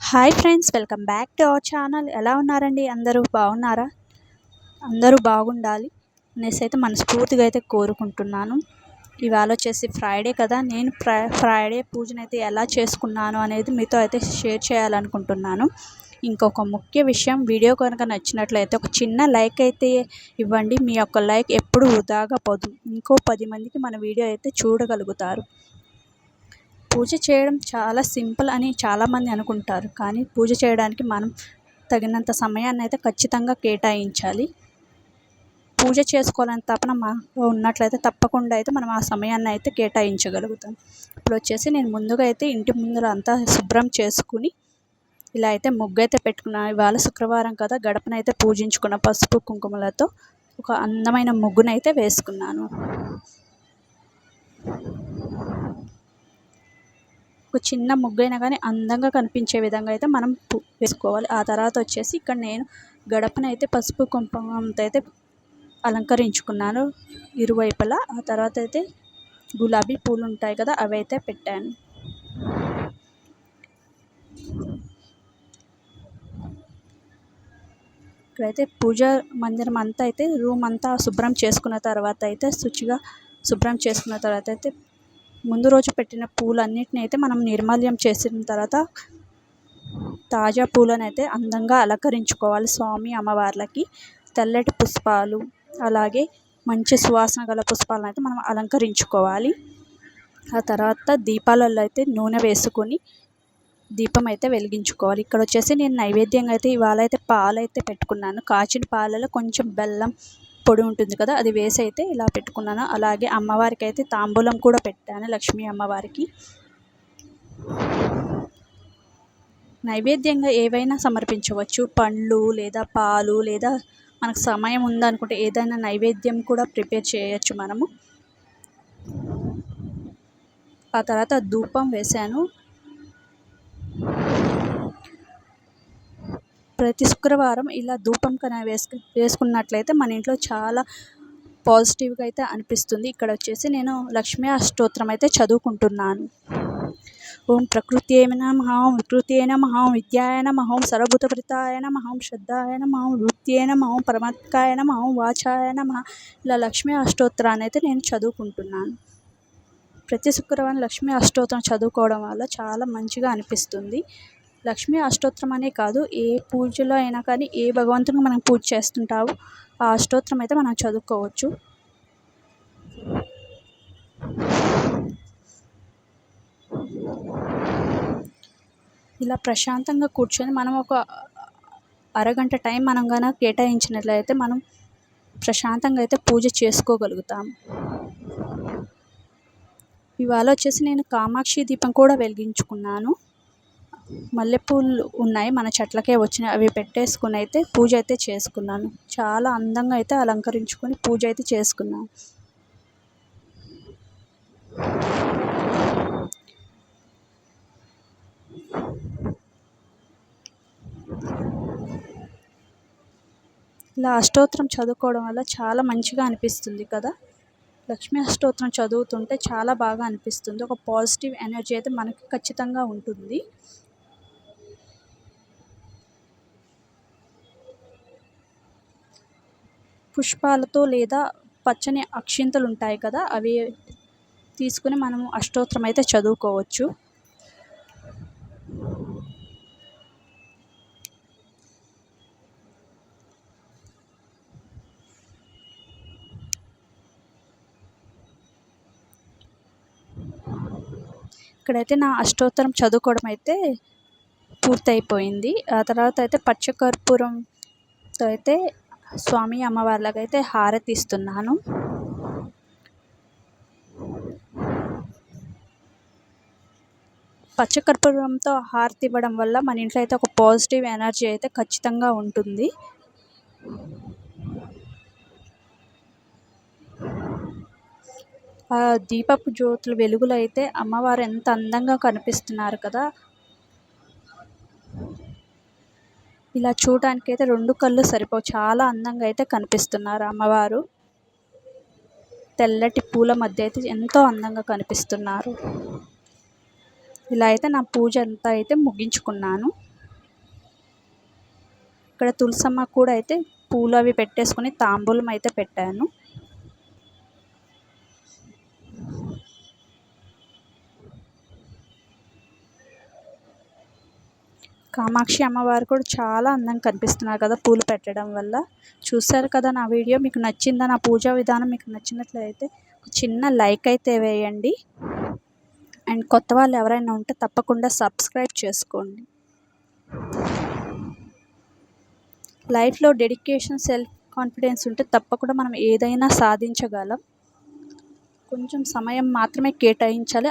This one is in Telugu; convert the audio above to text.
Hi friends, welcome back to our channel. ఎలా ఉన్నారండి? అందరూ బాగున్నారా? అందరూ బాగుండాలి అనేసి అయితే మనస్ఫూర్తిగా అయితే కోరుకుంటున్నాను. ఇవాళ వచ్చేసి ఫ్రైడే కదా, నేను ఫ్రైడే పూజనైతే ఎలా చేసుకున్నాను అనేది మీతో అయితే షేర్ చేయాలనుకుంటున్నాను. ఇంకొక ముఖ్య విషయం, వీడియో కనుక నచ్చినట్లయితే ఒక చిన్న లైక్ అయితే ఇవ్వండి. మీ యొక్క లైక్ ఎప్పుడు వృధాగా పోదు. ఇంకో 10 మందికి మన వీడియో అయితే చూడగలుగుతారు. పూజ చేయడం చాలా సింపుల్ అని చాలామంది అనుకుంటారు, కానీ పూజ చేయడానికి మనం తగినంత సమయాన్ని అయితే ఖచ్చితంగా కేటాయించాలి. పూజ చేసుకోవాలని తపన మాలో ఉన్నట్లయితే తప్పకుండా అయితే మనం ఆ సమయాన్ని అయితే కేటాయించగలుగుతాం. ఇప్పుడు వచ్చేసి నేను ముందుగా అయితే ఇంటి ముందర అంతా శుభ్రం చేసుకుని ఇలా అయితే ముగ్గు అయితే పెట్టుకున్నాను. ఇవాళ శుక్రవారం కదా, గడపనైతే పూజించుకున్న పసుపు కుంకుమలతో ఒక అందమైన ముగ్గునైతే వేసుకున్నాను. ఒక చిన్న ముగ్గైనా కానీ అందంగా కనిపించే విధంగా అయితే మనం వేసుకోవాలి. ఆ తర్వాత వచ్చేసి ఇక్కడ నేను గడపనైతే పసుపు కుంకుమతో అయితే అలంకరించుకున్నాను ఇరువైపులా. ఆ తర్వాత అయితే గులాబీ పూలు ఉంటాయి కదా, అవి అయితే పెట్టాను. ఇక్కడైతే పూజ మందిరం అంతా అయితే రూమ్ అంతా శుభ్రం చేసుకున్న తర్వాత అయితే శుభ్రం చేసుకున్న తర్వాత అయితే ముందు రోజు పెట్టిన పూలన్నిటిని అయితే మనం నిర్మాల్యం చేసిన తర్వాత తాజా పూలను అయితే అందంగా అలంకరించుకోవాలి. స్వామి అమ్మవార్లకి తెల్లటి పుష్పాలు, అలాగే మంచి సువాసన గల పుష్పాలను అయితే మనం అలంకరించుకోవాలి. ఆ తర్వాత దీపాలలో అయితే నూనె వేసుకొని దీపం అయితే వెలిగించుకోవాలి. ఇక్కడ వచ్చేసి నేను నైవేద్యంగా అయితే ఇవాళ అయితే పాలు అయితే పెట్టుకున్నాను. కాచిన పాలలో కొంచెం బెల్లం పొడి ఉంటుంది కదా, అది వేసి అయితే ఇలా పెట్టుకున్నాను. అలాగే అమ్మవారికి అయితే తాంబూలం కూడా పెట్టాను, లక్ష్మీ అమ్మవారికి. నైవేద్యంగా ఏవైనా సమర్పించవచ్చు, పండ్లు లేదా పాలు, లేదా మనకు సమయం ఉందనుకుంటే ఏదైనా నైవేద్యం కూడా ప్రిపేర్ చేయొచ్చు మనము. ఆ తర్వాత ధూపం వేశాను. ప్రతి శుక్రవారం ఇలా ధూపం కన్నా వేసుకున్నట్లయితే మన ఇంట్లో చాలా పాజిటివ్గా అయితే అనిపిస్తుంది. ఇక్కడ వచ్చేసి నేను లక్ష్మీ అష్టోత్తరం అయితే చదువుకుంటున్నాను. ఓం ప్రకృత్యై నమః, ఓం వికృత్యై నమః, ఓం విద్యాయ నమః, ఓం సర్వభూతప్రితాయ నమః, ఓం శ్రద్ధాయ నమః, ఓం వృత్యై నమః, ఓం పరమాత్కాయ నమః, ఓం వాచాయ నమః. ఇలా లక్ష్మీ అష్టోత్తరాన్ని అయితే నేను చదువుకుంటున్నాను. ప్రతి శుక్రవారం లక్ష్మీ అష్టోత్తరం చదువుకోవడం వల్ల చాలా మంచిగా అనిపిస్తుంది. లక్ష్మీ అష్టోత్తరం అనే కాదు, ఏ పూజలో అయినా కానీ ఏ భగవంతునికి మనం పూజ చేస్తుంటామో ఆ అష్టోత్తరం అయితే మనం చదువుకోవచ్చు. ఇలా ప్రశాంతంగా కూర్చొని మనం ఒక అరగంట టైం మనం కనుక కేటాయించినట్లయితే మనం ప్రశాంతంగా అయితే పూజ చేసుకోగలుగుతాం. ఇవాళ వచ్చేసి నేను కామాక్షి దీపం కూడా వెలిగించుకున్నాను. మల్లెపూలు ఉన్నాయి, మన చెట్లకే వచ్చినాయి, అవి పెట్టేసుకుని అయితే పూజ అయితే చేసుకున్నాను. చాలా అందంగా అయితే అలంకరించుకొని పూజ అయితే చేసుకున్నాను. ఇలా అష్టోత్తరం చదువుకోవడం వల్ల చాలా మంచిగా అనిపిస్తుంది కదా. లక్ష్మీ అష్టోత్తరం చదువుతుంటే చాలా బాగా అనిపిస్తుంది. ఒక పాజిటివ్ ఎనర్జీ అయితే మనకి ఖచ్చితంగా ఉంటుంది. పుష్పాలతో లేదా పచ్చని అక్షింతలు ఉంటాయి కదా, అవి తీసుకుని మనము అష్టోత్తరం అయితే చదువుకోవచ్చు. ఇక్కడైతే నా అష్టోత్తరం చదువుకోవడం అయితే పూర్తయిపోయింది. ఆ తర్వాత అయితే పచ్చకర్పూరంతో అయితే స్వామి అమ్మవార్లకు అయితే హారతి ఇస్తున్నాను. పచ్చకర్పూరంతో హారతి ఇవ్వడం వల్ల మన ఇంట్లో అయితే ఒక పాజిటివ్ ఎనర్జీ అయితే ఖచ్చితంగా ఉంటుంది. ఆ దీపపు జ్యోతుల వెలుగులో అయితే అమ్మవారు ఎంత అందంగా కనిపిస్తున్నారు కదా. ఇలా చూడడానికి అయితే 2 కళ్ళు సరిపోవు, చాలా అందంగా అయితే కనిపిస్తున్నారు అమ్మవారు. తెల్లటి పూల మధ్య అయితే ఎంతో అందంగా కనిపిస్తున్నారు. ఇలా అయితే నా పూజ అంతా అయితే ముగించుకున్నాను. ఇక్కడ తులసమ్మ కూడా అయితే పూలు అవి పెట్టేసుకుని తాంబూలం అయితే పెట్టాను. కామాక్షి అమ్మవారు కూడా చాలా అందంగా కనిపిస్తున్నారు కదా పూలు పెట్టడం వల్ల. చూశారు కదా నా వీడియో, మీకు నచ్చిందా? నా పూజా విధానం మీకు నచ్చినట్లయితే చిన్న లైక్ అయితే వేయండి. అండ్ కొత్త వాళ్ళు ఎవరైనా ఉంటే తప్పకుండా సబ్స్క్రైబ్ చేసుకోండి. లైఫ్లో డెడికేషన్, సెల్ఫ్ కాన్ఫిడెన్స్ ఉంటే తప్పకుండా మనం ఏదైనా సాధించగలం. కొంచెం సమయం మాత్రమే కేటాయించాలి,